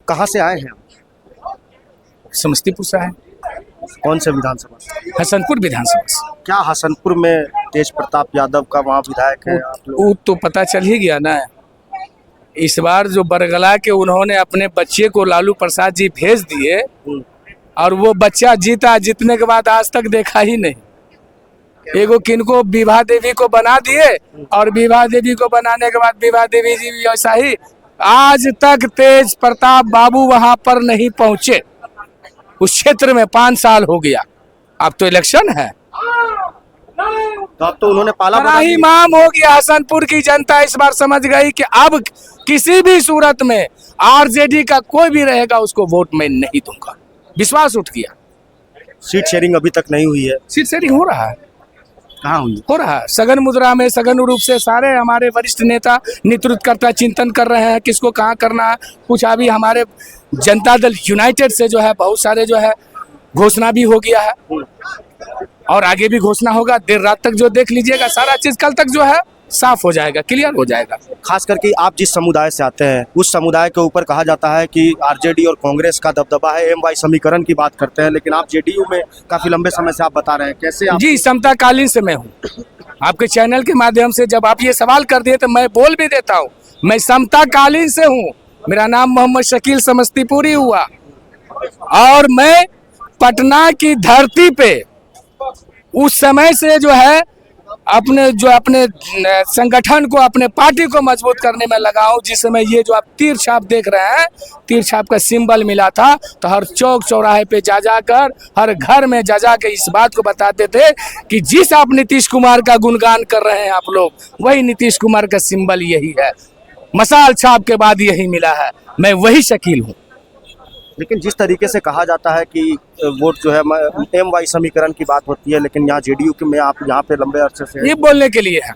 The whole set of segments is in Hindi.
कहाँ से आए हैं? समस्तीपुर से है, कौन से विधानसभा से? हसनपुर विधानसभा से। क्या हसनपुर में तेज प्रताप यादव का वहाँ विधायक है आप लोग? वो तो पता चल ही गया ना। इस बार जो बरगला के उन्होंने अपने बच्चे को लालू प्रसाद जी भेज दिए और वो बच्चा जीता, जीतने के बाद आज तक देखा ही नहीं। एगो किनको विभा देवी को बना दिए और विभा देवी को बनाने के बाद विभा देवी जी भी ऐसा ही, आज तक तेज प्रताप बाबू वहां पर नहीं पहुंचे। उस क्षेत्र में 5 साल हो गया, अब तो इलेक्शन है, तो अब तो उन्होंने पाला बना ही दिया। माम हो गया। हसनपुर की जनता इस बार समझ गई कि अब किसी भी सूरत में आरजेडी का कोई भी रहेगा उसको वोट मैं नहीं दूंगा। विश्वास उठ गया। सीट शेयरिंग अभी तक नहीं हुई है। सीट शेयरिंग हो रहा है, कहाँ हुई? हो रहा है सघन मुद्रा में, सघन रूप से सारे हमारे वरिष्ठ नेता नेतृत्वकर्ता चिंतन कर रहे हैं किसको कहाँ करना है। कुछ अभी हमारे जनता दल यूनाइटेड से जो है बहुत सारे जो है घोषणा भी हो गया है और आगे भी घोषणा होगा। देर रात तक जो देख लीजिएगा, सारा चीज कल तक जो है साफ हो जाएगा, क्लियर हो जाएगा। खास करके आप जिस समुदाय से आते हैं उस समुदाय के ऊपर कहा जाता है कि आरजेडी और कांग्रेस का दबदबा है, एम वाई समीकरण की बात करते हैं, लेकिन आप जेडीयू में काफी लंबे समय से आप बता रहे हैं, कैसे आप? जी, समताकालीन से मैं हूँ। आपके चैनल के माध्यम से जब आप ये सवाल कर दिए तो मैं बोल भी देता हूँ, मैं समताकालीन से हूँ। मेरा नाम मोहम्मद शकील समस्तीपुरी हुआ और मैं पटना की धरती पे उस समय से जो है अपने संगठन को, अपने पार्टी को मजबूत करने में लगा हूं। जिस समय ये जो आप तीर छाप देख रहे हैं, तीर छाप का सिंबल मिला था, तो हर चौक चौराहे पे जा कर, हर घर में जा के इस बात को बताते थे कि जिस आप नीतीश कुमार का गुणगान कर रहे हैं आप लोग, वही नीतीश कुमार का सिंबल यही है। मसाल छाप के बाद यही मिला है, मैं वही शकील हूँ। लेकिन जिस तरीके से कहा जाता है कि वोट जो है एम वाई समीकरण की बात होती है, लेकिन यहाँ जेडीयू के में आप यहाँ पे लंबे अरसे से ये बोलने के लिए है,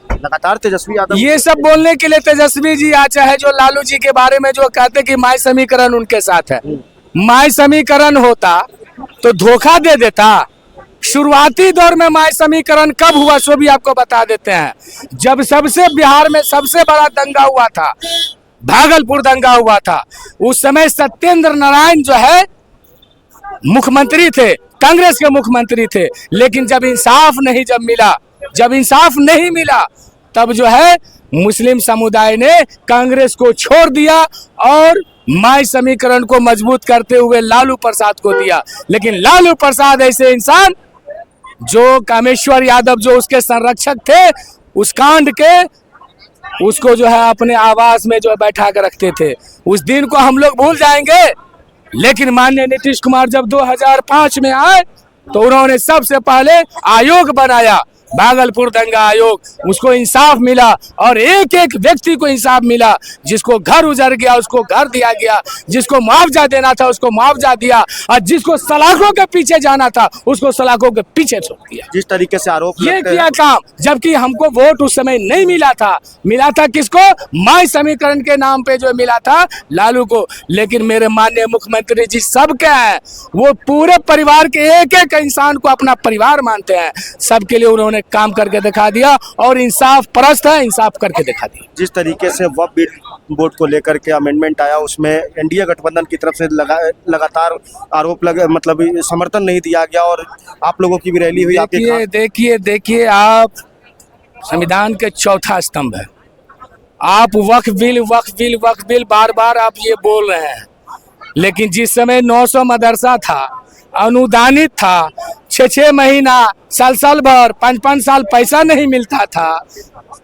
लगातार तेजस्वी यादव ये सब बोलने के लिए तेजस्वी जी आचा है जो लालू जी के बारे में जो कहते कि माई समीकरण उनके साथ है। माई समीकरण होता तो धोखा दे देता। शुरुआती दौर में माई समीकरण कब हुआ सो भी आपको बता देते हैं। जब सबसे बिहार में सबसे बड़ा दंगा हुआ था, भागलपुर दंगा हुआ था, उस समय सत्येंद्र नारायण जो है मुख्यमंत्री थे, कांग्रेस के मुख्यमंत्री थे। लेकिन जब इंसाफ नहीं मिला तब जो है मुस्लिम समुदाय ने कांग्रेस को छोड़ दिया और माई समीकरण को मजबूत करते हुए लालू प्रसाद को दिया। लेकिन लालू प्रसाद ऐसे इंसान जो कामेश्वर यादव जो उसके संरक्षक थे, उस कांड के उसको जो है अपने आवास में जो बैठा कर रखते थे, उस दिन को हम लोग भूल जाएंगे। लेकिन माननीय नीतीश कुमार जब 2005 में आए तो उन्होंने सबसे पहले आयोग बनाया, भागलपुर दंगा आयोग। उसको इंसाफ मिला और एक एक व्यक्ति को इंसाफ मिला। जिसको घर उजड़ गया उसको घर दिया गया, जिसको मुआवजा देना था उसको मुआवजा दिया, और जिसको सलाखों के पीछे जाना था उसको सलाखों के पीछे छोड़ दिया। जिस तरीके से आरोप ये किया काम, जबकि हमको वोट उस समय नहीं मिला था किसको? माई समीकरण के नाम पे जो मिला था लालू को। लेकिन मेरे माननीय मुख्यमंत्री जी सबके हैं, वो पूरे परिवार के एक एक इंसान को अपना परिवार मानते हैं। सबके लिए उन्होंने काम करके दिखा दिया और इंसाफ परस्त है, इंसाफ करके दिखा दिया। जिस तरीके से वक्फ बिल बोर्ड को लेकर के अमेंडमेंट आया, उसमें एनडीए गठबंधन की तरफ से लगातार आरोप मतलब समर्थन नहीं दिया गया और आप लोगों की भी रैली हुई। देखिए आप संविधान के चौथा स्तंभ है। आप वक्फ बिल बार बार आप ये बोल रहे हैं, लेकिन जिस समय 900 मदरसा था, अनुदानित था, 6 महीना साल भर 5 साल पैसा नहीं मिलता था,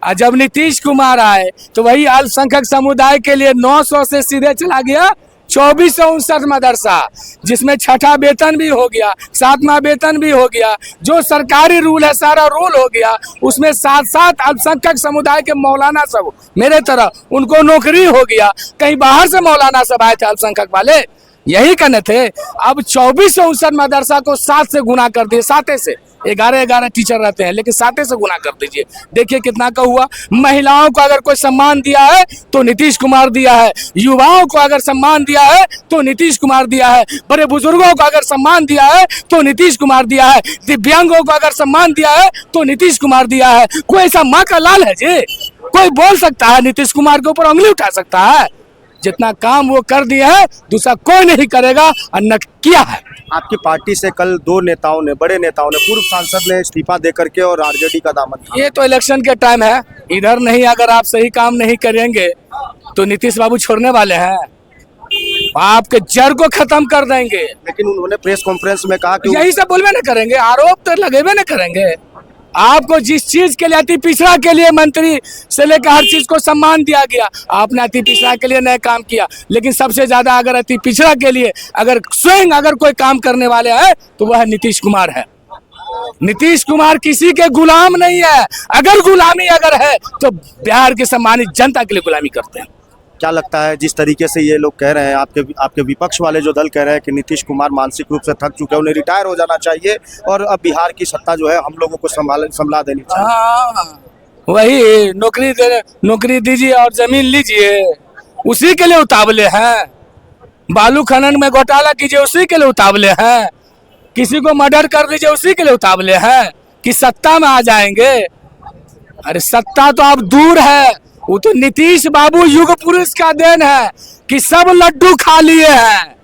और जब नीतीश कुमार आए तो वही अल्पसंख्यक समुदाय के लिए 900 से सीधे चला गया 2459 मदरसा, जिसमें 6ठा वेतन भी हो गया, 7वां वेतन भी हो गया। जो सरकारी रूल है सारा रूल हो गया। उसमें 7 अल्पसंख्यक समुदाय के मौलाना सब मेरे तरह उनको नौकरी हो गया। कहीं बाहर से मौलाना सब आए थे अल्पसंख्यक वाले, यही कहने थे। अब 2459 मदरसा को 7 से गुना कर दिए, 7 से 11 टीचर रहते हैं, लेकिन 7 से गुना कर दीजिए, देखिए कितना का हुआ। महिलाओं को अगर कोई सम्मान दिया है तो नीतीश कुमार दिया है, युवाओं को अगर सम्मान दिया है तो नीतीश कुमार दिया है, बड़े बुजुर्गों को अगर सम्मान दिया है तो नीतीश कुमार दिया है, दिव्यांगों को अगर सम्मान दिया है तो नीतीश कुमार दिया है। कोई ऐसा माँ का लाल है जी, कोई बोल सकता है नीतीश कुमार के ऊपर उंगली उठा सकता है? जितना काम वो कर दिए हैं दूसरा कोई नहीं करेगा और न किया है। आपकी पार्टी से कल दो नेताओं ने, बड़े नेताओं ने, पूर्व सांसद ने इस्तीफा दे करके और आरजेडी का दामन थामा। ये तो इलेक्शन के टाइम है, इधर नहीं अगर आप सही काम नहीं करेंगे तो नीतीश बाबू छोड़ने वाले हैं, आपके जड़ को खत्म कर देंगे। लेकिन उन्होंने प्रेस कॉन्फ्रेंस में कहा कि यही सब बोलवे न करेंगे, आरोप तो लगेबे न करेंगे। आपको जिस चीज के लिए अति पिछड़ा के लिए मंत्री से लेकर हर चीज को सम्मान दिया गया, आपने अति पिछड़ा के लिए नया काम किया, लेकिन सबसे ज्यादा अगर अति पिछड़ा के लिए अगर स्वयं अगर कोई काम करने वाले हैं तो वह नीतीश कुमार है। नीतीश कुमार किसी के गुलाम नहीं है, अगर गुलामी अगर है तो बिहार के सम्मानित जनता के लिए गुलामी करते हैं। क्या लगता है जिस तरीके से ये लोग कह रहे हैं, आपके विपक्ष वाले जो दल कह रहे हैं कि नीतीश कुमार मानसिक रूप से थक चुके हैं, उन्हें रिटायर हो जाना चाहिए और अब बिहार की सत्ता जो है हम लोगों को संभला देनी चाहिए। हाँ, वही नौकरी दीजिए और जमीन लीजिए, उसी के लिए उतावले हैं। बालू खनन में घोटाला कीजिए, उसी के लिए उतावले हैं। किसी को मर्डर कर दीजिए, उसी के लिए उतावले हैं कि सत्ता में आ जाएंगे। अरे सत्ता तो अब दूर है, वो तो नीतीश बाबू युग पुरुष का देन है कि सब लड्डू खा लिए हैं।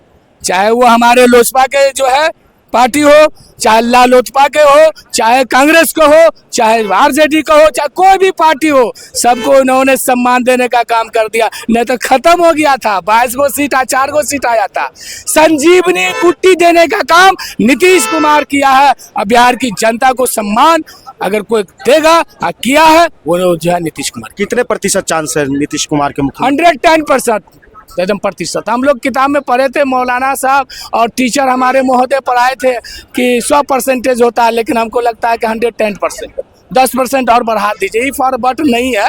चाहे वो हमारे लोजपा के जो है पार्टी हो, चाहे लालोजपा के हो, चाहे कांग्रेस को हो, चाहे आरजेडी का हो, चाहे कोई भी पार्टी हो, सबको उन्होंने सम्मान देने का काम कर दिया। नहीं तो खत्म हो गया था, 22 गो सीट 4 गो सीट आया था। संजीवनी बुट्टी देने का काम नीतीश कुमार किया है। अब बिहार की जनता को सम्मान अगर कोई देगा किया है वो जो है नीतीश कुमार। कितने प्रतिशत चांस है नीतीश कुमार के मुख्य? 110% एकदम प्रतिशत। हम लोग किताब में पढ़े थे, मौलाना साहब और टीचर हमारे महोदय पढ़ाए थे कि 100% होता है, लेकिन हमको लगता है कि 110%, 10% और बढ़ा दीजिए। फॉर बट नहीं है,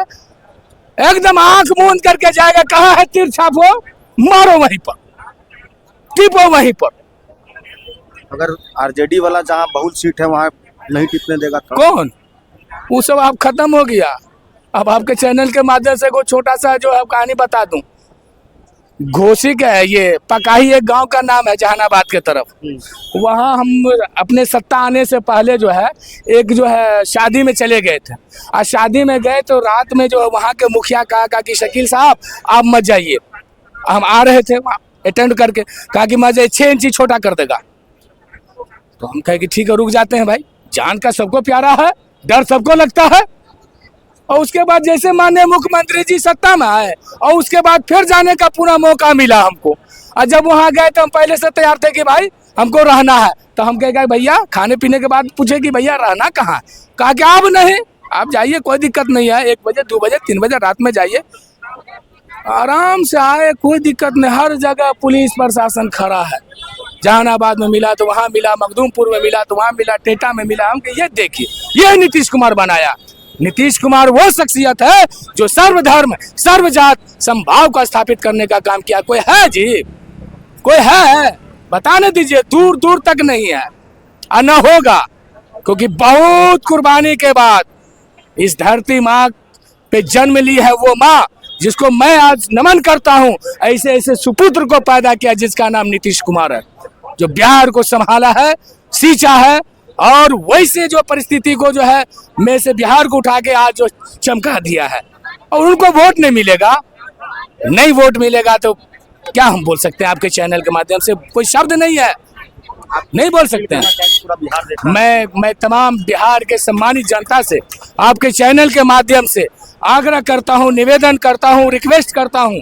एकदम आंख मूंद करके जाएगा। कहाँ है तीर छापो, मारो वहीं पर, टिपो वहीं पर। अगर आरजेडी वाला जहाँ बहुत सीट है वहाँ नहीं टिकने देगा तो? कौन? वो सब आप खत्म हो गया। अब आपके चैनल के माध्यम से कोई छोटा सा जो है कहानी बता दूं। घोसी का है, ये पकाही एक गांव का नाम है जहानाबाद के तरफ। वहाँ हम अपने सत्ता आने से पहले जो है एक जो है शादी में चले गए थे। और शादी में गए तो रात में जो है वहाँ के मुखिया कहा कि शकील साहब आप मत जाइए। हम आ रहे थे वहाँ अटेंड करके, कहा कि मजे 6 इंची छोटा कर देगा। तो हम कहे कि ठीक है रुक जाते हैं भाई, जान का सबको प्यारा है, डर सबको लगता है। और उसके बाद जैसे माननीय मुख्यमंत्री जी सत्ता में आए और उसके बाद फिर जाने का पूरा मौका मिला हमको। और जब वहाँ गए तो हम पहले से तैयार थे कि भाई हमको रहना है। तो हम कहे भैया खाने पीने के बाद पूछे कि भैया रहना कहाँ? कहा कि आप नहीं, आप जाइए कोई दिक्कत नहीं है, 1 बजे 2 बजे 3 बजे रात में जाइए, आराम से आए, कोई दिक्कत नहीं। हर जगह पुलिस प्रशासन खड़ा है। जहानाबाद में मिला तो वहाँ मिला, मखदूमपुर में मिला तो वहाँ मिला, टेटा में मिला। हम ये देखिए, ये नीतीश कुमार बनाया। नीतीश कुमार वो शख्सियत है जो सर्वधर्म सर्वजात समभाव को स्थापित करने का काम किया। कोई है जी? कोई है? बताने दीजिए। दूर दूर तक नहीं है और न होगा, क्योंकि बहुत कुर्बानी के बाद इस धरती माँ पे जन्म ली है वो माँ जिसको मैं आज नमन करता हूँ। ऐसे ऐसे सुपुत्र को पैदा किया जिसका नाम नीतीश कुमार है, जो बिहार को संभाला है, सींचा है और वैसे जो परिस्थिति को जो है में से बिहार को उठा के आज जो चमका दिया है। और उनको वोट नहीं मिलेगा, नहीं वोट मिलेगा तो क्या हम बोल सकते हैं? आपके चैनल के माध्यम से कोई शब्द नहीं है, आप नहीं बोल सकते हैं। मैं तमाम बिहार के सम्मानित जनता से आपके चैनल के माध्यम से आग्रह करता हूं, निवेदन करता हूं, रिक्वेस्ट करता हूं,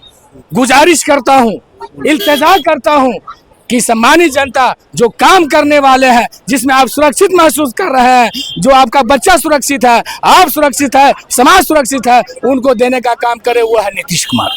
गुजारिश करता हूं, इल्तिजा करता हूं कि सम्मानित जनता जो काम करने वाले हैं, जिसमें आप सुरक्षित महसूस कर रहे हैं, जो आपका बच्चा सुरक्षित है, आप सुरक्षित है, समाज सुरक्षित है, उनको देने का काम करे वो है नीतीश कुमार।